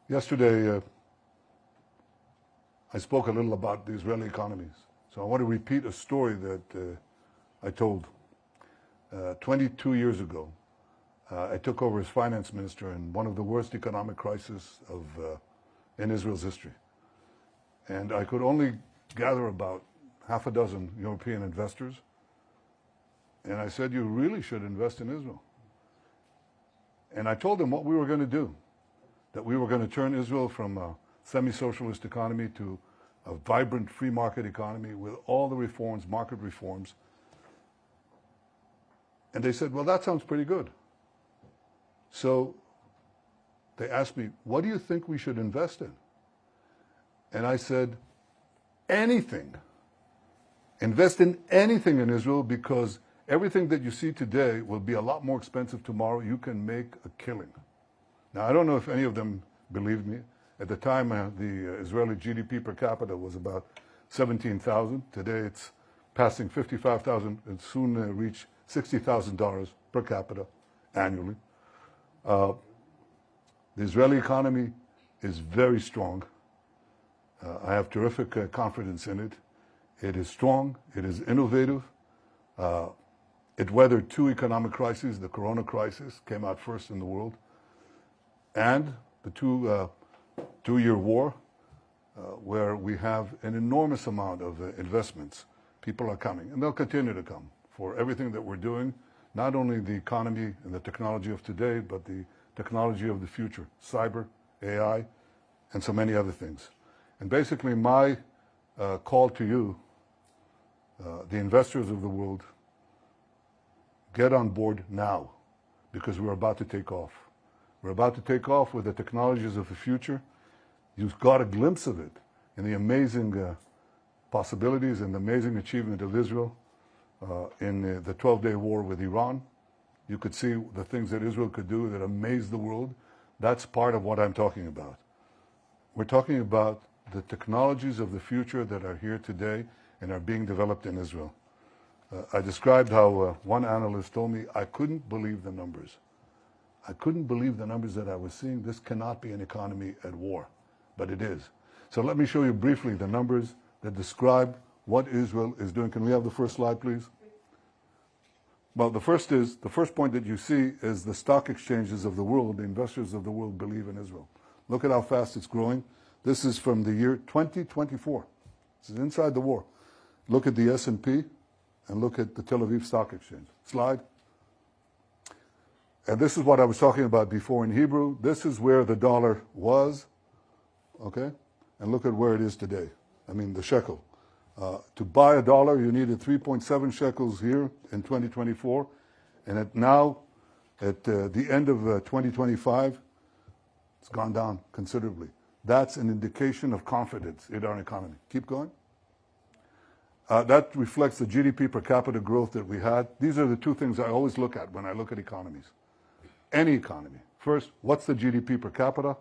Yesterday, I spoke a little about the Israeli economies. So I want to repeat a story that I told. 22 years ago, I took over as finance minister in one of the worst economic crises in Israel's history. And I could only gather about half a dozen European investors. And I said, you really should invest in Israel. And I told them what we were going to do, that we were going to turn Israel from a semi-socialist economy to a vibrant free market economy with all the reforms, market reforms. And they said, well, that sounds pretty good. So they asked me, what do you think we should invest in? And I said, anything. Invest in anything in Israel, because everything that you see today will be a lot more expensive tomorrow. You can make a killing. Now, I don't know if any of them believed me. At the time, the Israeli GDP per capita was about 17,000. Today, it's passing 55,000 and soon reach $60,000 per capita annually. The Israeli economy is very strong. I have terrific confidence in it. It is strong. It is innovative. It weathered two economic crises. The Corona crisis came out first in the world, and the two-year war, where we have an enormous amount of investments. People are coming, and they'll continue to come for everything that we're doing, not only the economy and the technology of today, but the technology of the future, cyber, AI, and so many other things. And basically my call to you, the investors of the world, get on board now, because we're about to take off. We're about to take off with the technologies of the future. You've got a glimpse of it in the amazing possibilities and the amazing achievement of Israel in the 12-day war with Iran. You could see the things that Israel could do that amazed the world. That's part of what I'm talking about. We're talking about the technologies of the future that are here today and are being developed in Israel. I described how one analyst told me, I couldn't believe the numbers. I couldn't believe the numbers that I was seeing. This cannot be an economy at war, but it is. So let me show you briefly the numbers that describe what Israel is doing. Can we have the first slide, please? Well, the first point that you see is the stock exchanges of the world. The investors of the world believe in Israel. Look at how fast it's growing. This is from the year 2024. This is inside the war. Look at the S&P and look at the Tel Aviv Stock Exchange. Slide. And this is what I was talking about before in Hebrew. This is where the dollar was, okay? And look at where it is today. I mean, the shekel. To buy a dollar, you needed 3.7 shekels here in 2024. And now, at the end of 2025, it's gone down considerably. That's an indication of confidence in our economy. Keep going. That reflects the GDP per capita growth that we had. These are the two things I always look at when I look at economies. Any economy. First, what's the GDP per capita?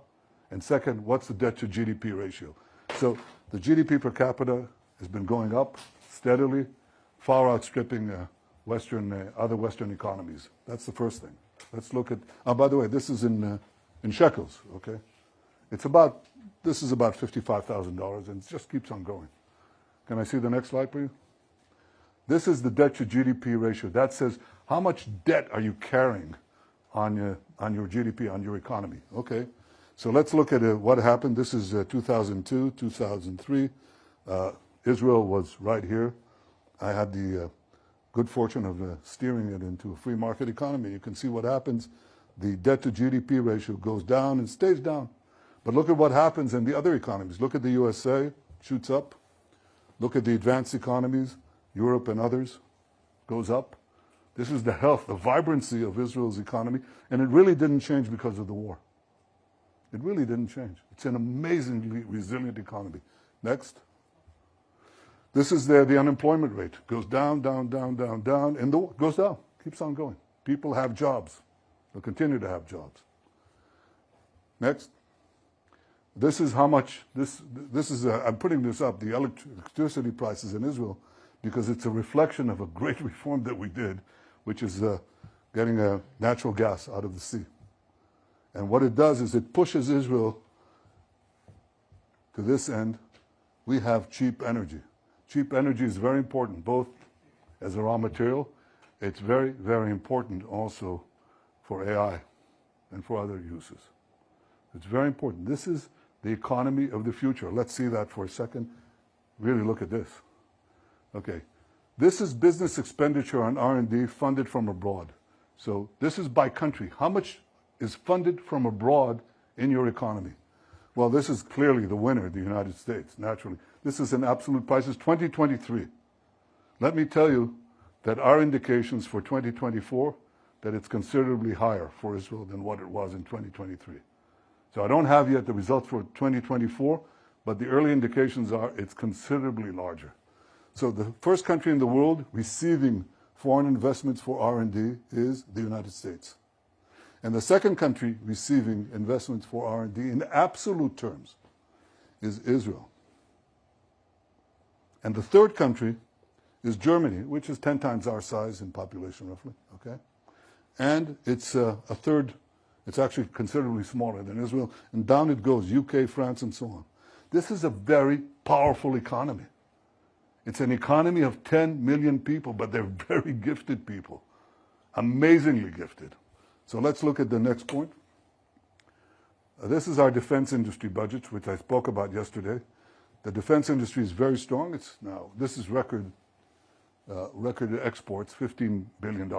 And second, what's the debt to GDP ratio? So the GDP per capita has been going up steadily, far outstripping other Western economies. That's the first thing. Let's look at, by the way, this is in shekels, okay? This is about $55,000, and it just keeps on going. Can I see the next slide, please? This is the debt to GDP ratio. That says, how much debt are you carrying on your GDP, on your economy? Okay, so let's look at what happened. This is 2002, 2003. Israel was right here. I had the good fortune of steering it into a free market economy. You can see what happens. The debt to GDP ratio goes down and stays down. But look at what happens in the other economies. Look at the USA, shoots up. Look at the advanced economies, Europe and others, goes up. This is the health, the vibrancy of Israel's economy, and it really didn't change because of the war. It really didn't change. It's an amazingly resilient economy. Next. This is the unemployment rate. Goes down, down, down, down, down, and goes down. Keeps on going. People have jobs. They'll continue to have jobs. Next. This is how much, I'm putting this up, the electricity prices in Israel, because it's a reflection of a great reform that we did, which is getting natural gas out of the sea. And what it does is it pushes Israel to this end, we have cheap energy. Cheap energy is very important, both as a raw material. It's very, very important also for AI and for other uses. It's very important. This is the economy of the future. Let's see that for a second. Really look at this. Okay. This is business expenditure on R&D funded from abroad. So this is by country. How much is funded from abroad in your economy? Well, this is clearly the winner, the United States, naturally. This is in absolute prices, 2023. Let me tell you that our indications for 2024, that it's considerably higher for Israel than what it was in 2023. So I don't have yet the results for 2024, but the early indications are it's considerably larger. So the first country in the world receiving foreign investments for R&D is the United States. And the second country receiving investments for R&D in absolute terms is Israel. And the third country is Germany, which is 10 times our size in population, roughly, okay? And it's it's actually considerably smaller than Israel. And down it goes, UK, France, and so on. This is a very powerful economy. It's an economy of 10 million people, but they're very gifted people, amazingly gifted. So let's look at the next point. This is our defense industry budget, which I spoke about yesterday. The defense industry is very strong. This is record exports, $15 billion.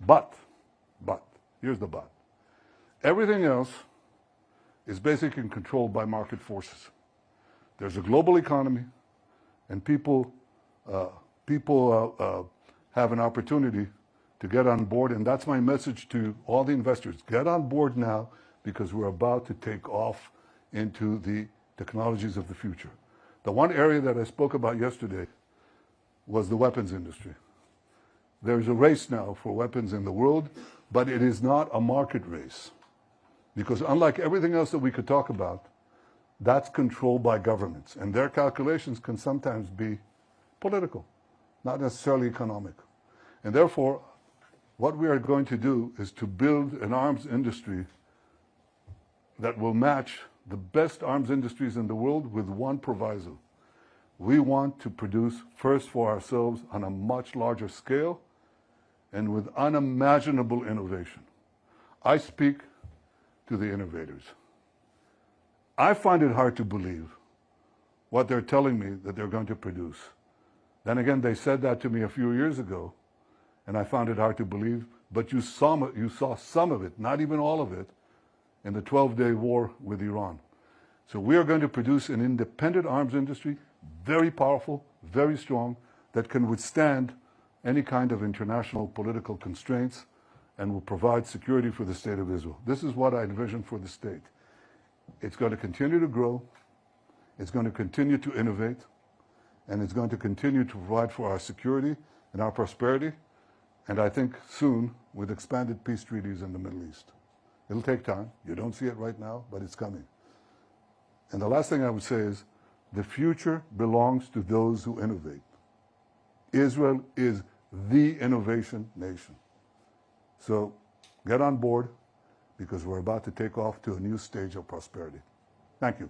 But, here's the but. Everything else is basically controlled by market forces. There's a global economy, and people have an opportunity to get on board, and that's my message to all the investors. Get on board now, because we're about to take off into the technologies of the future. The one area that I spoke about yesterday was the weapons industry. There's a race now for weapons in the world, but it is not a market race. Because unlike everything else that we could talk about, that's controlled by governments. And their calculations can sometimes be political, not necessarily economic. And therefore, what we are going to do is to build an arms industry that will match the best arms industries in the world with one proviso. We want to produce first for ourselves on a much larger scale and with unimaginable innovation. I speak to the innovators. I find it hard to believe what they're telling me that they're going to produce. Then again, they said that to me a few years ago, and I found it hard to believe, but you saw some of it, not even all of it, in the 12-day war with Iran. So we are going to produce an independent arms industry, very powerful, very strong, that can withstand any kind of international political constraints and will provide security for the state of Israel. This is what I envision for the state. It's going to continue to grow, it's going to continue to innovate, and it's going to continue to provide for our security and our prosperity, and I think soon with expanded peace treaties in the Middle East. It'll take time. You don't see it right now, but it's coming. And the last thing I would say is, the future belongs to those who innovate. Israel is the innovation nation. So get on board, because we're about to take off to a new stage of prosperity. Thank you.